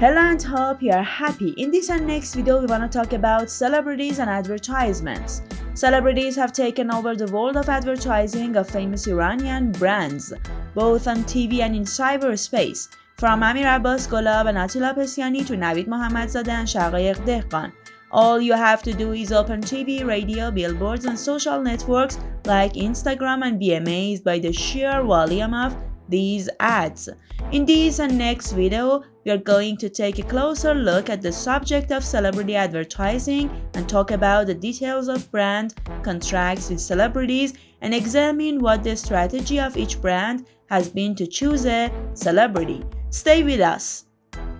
Hello and hope you are happy. In this and next video, we want to talk about celebrities and advertisements. Celebrities have taken over the world of advertising of famous Iranian brands, both on TV and in cyberspace. From Amir Abbas Golab and Atila Pesiani to Navid Mohammadzadeh and Shaqaiq Dehqan. All you have to do is open TV, radio, billboards, and social networks like Instagram and be amazed by the sheer volume of these ads. In this and next video, we are going to take a closer look at the subject of celebrity advertising and talk about the details of brand contracts with celebrities and examine what the strategy of each brand has been to choose a celebrity. Stay with us.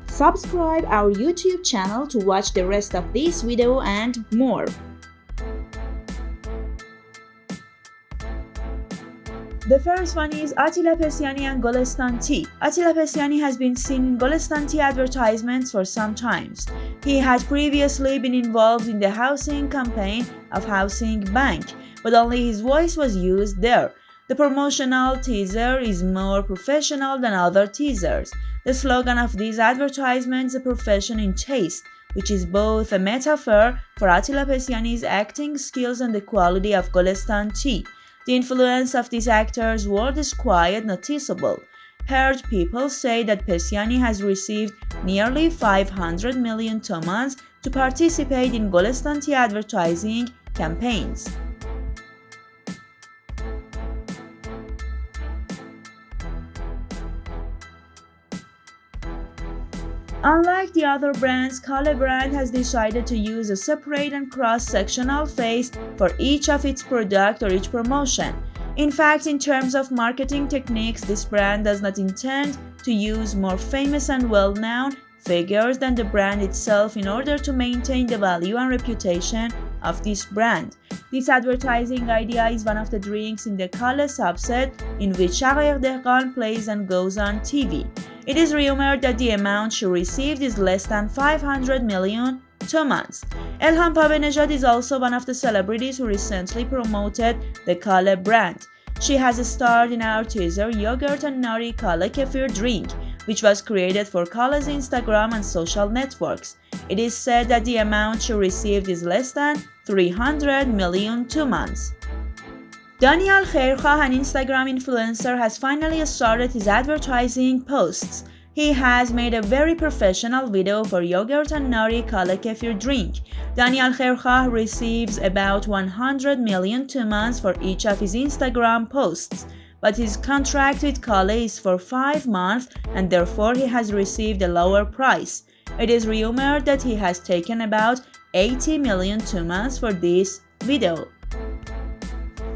Subscribe our YouTube channel to watch the rest of this video and more. The first one is Atila Pesiani and Golestan Tea. Atila Pesiani has been seen in Golestan Tea advertisements for some time. He had previously been involved in the housing campaign of Housing Bank, but only his voice was used there. The promotional teaser is more professional than other teasers. The slogan of these advertisements is a profession in taste, which is both a metaphor for Atila Pesiani's acting skills and the quality of Golestan Tea. The influence of these actors' world is quite noticeable. Heard people say that Pesiani has received nearly 500 million tomans to participate in Golestan Tea advertising campaigns. Unlike the other brands, Kale brand has decided to use a separate and cross-sectional face for each of its product or each promotion. In fact, in terms of marketing techniques, this brand does not intend to use more famous and well-known figures than the brand itself in order to maintain the value and reputation of this brand. This advertising idea is one of the drinks in the Kale subset in which Shaqaiq Dehqan plays and goes on TV. It is rumored that the amount she received is less than 500 million tomans. Elham Pabenejad is also one of the celebrities who recently promoted the Kale brand. She has starred in our teaser Yogurt and Nari Kale Kefir drink, which was created for Kale's Instagram and social networks. It is said that the amount she received is less than 300 million tomans. Daniel Khairkhah, an Instagram influencer, has finally started his advertising posts. He has made a very professional video for Yogurt and Nari Kale Kefir drink. Daniel Khairkhah receives about 100 million tomans for each of his Instagram posts, but his contract with Kale is for 5 months and therefore he has received a lower price. It is rumored that he has taken about 80 million tomans for this video.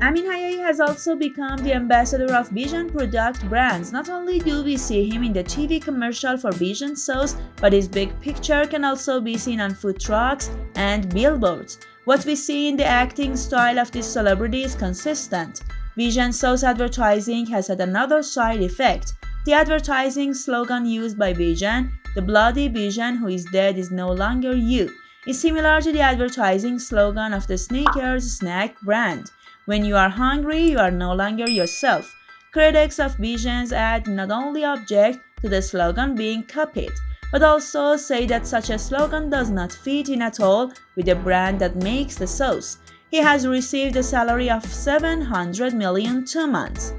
Amin Hayai has also become the ambassador of Bijan product brands. Not only do we see him in the TV commercial for Bijan sauce, but his big picture can also be seen on food trucks and billboards. What we see in the acting style of this celebrity is consistent. Bijan sauce advertising has had another side effect. The advertising slogan used by Bijan, "The bloody Bijan who is dead is no longer you," is similar to the advertising slogan of the Snickers snack brand. When you are hungry, you are no longer yourself. Critics of Bijan's ad not only object to the slogan being copied, but also say that such a slogan does not fit in at all with the brand that makes the sauce. He has received a salary of 700 million tomans.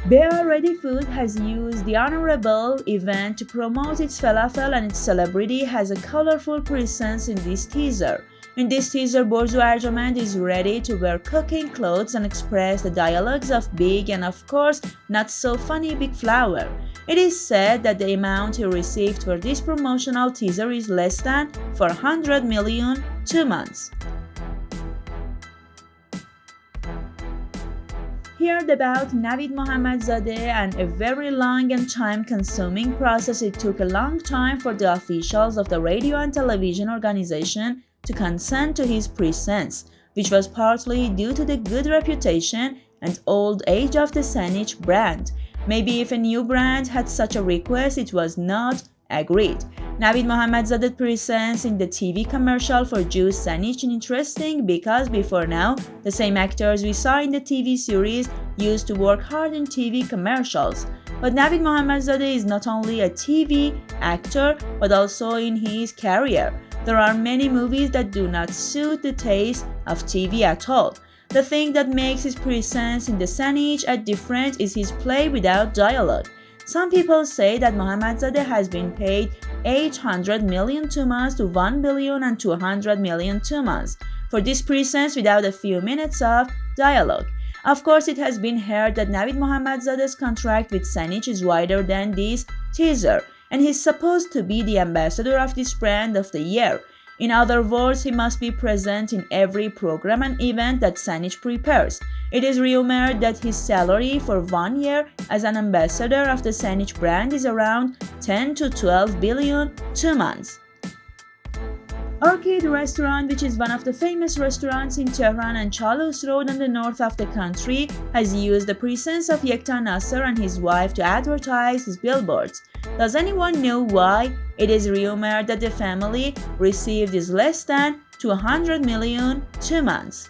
Bear Ready Food has used the honorable event to promote its falafel, and its celebrity has a colorful presence in this teaser. In this teaser, Borzu Arjamand is ready to wear cooking clothes and express the dialogues of Big and of course not so funny Big Flower. It is said that the amount he received for this promotional teaser is less than 400 million tomans. Heard about Navid Mohammadzadeh and a very long and time-consuming process. It took a long time for the officials of the radio and television organization to consent to his presence. which was partly due to the good reputation and old age of the Saneech brand. Maybe if a new brand had such a request, it was not agreed. Navid Mohammadzade's presence in the TV commercial for Juice Saneech is interesting because before now, the same actors we saw in the TV series used to work hard in TV commercials. But Navid Mohammadzadeh is not only a TV actor but also in his career. There are many movies that do not suit the taste of TV at all. The thing that makes his presence in the Saneech different is his play without dialogue. Some people say that Mohammadzadeh has been paid 800 million tumans to 1 billion and 200 million tumans for this presence without a few minutes of dialogue. Of course, it has been heard that Navid Mohammadzade's contract with Saneech is wider than this teaser, and he's supposed to be the ambassador of this brand of the year. In other words, he must be present in every program and event that Saneech prepares. It is rumored that his salary for 1 year as an ambassador of the Saneech brand is around 10 to 12 billion tumans. Orchid Restaurant, which is one of the famous restaurants in Tehran and Chalus Road in the north of the country, has used the presence of Yekta Nasser and his wife to advertise his billboards. Does anyone know why? It is rumored that the family received less than 200 million tumans.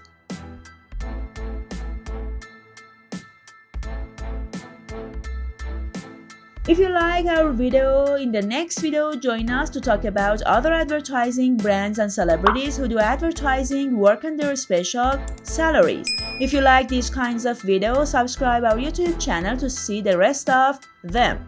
If you like our video, in the next video, join us to talk about other advertising brands and celebrities who do advertising work on their special salaries. If you like these kinds of videos, subscribe our YouTube channel to see the rest of them.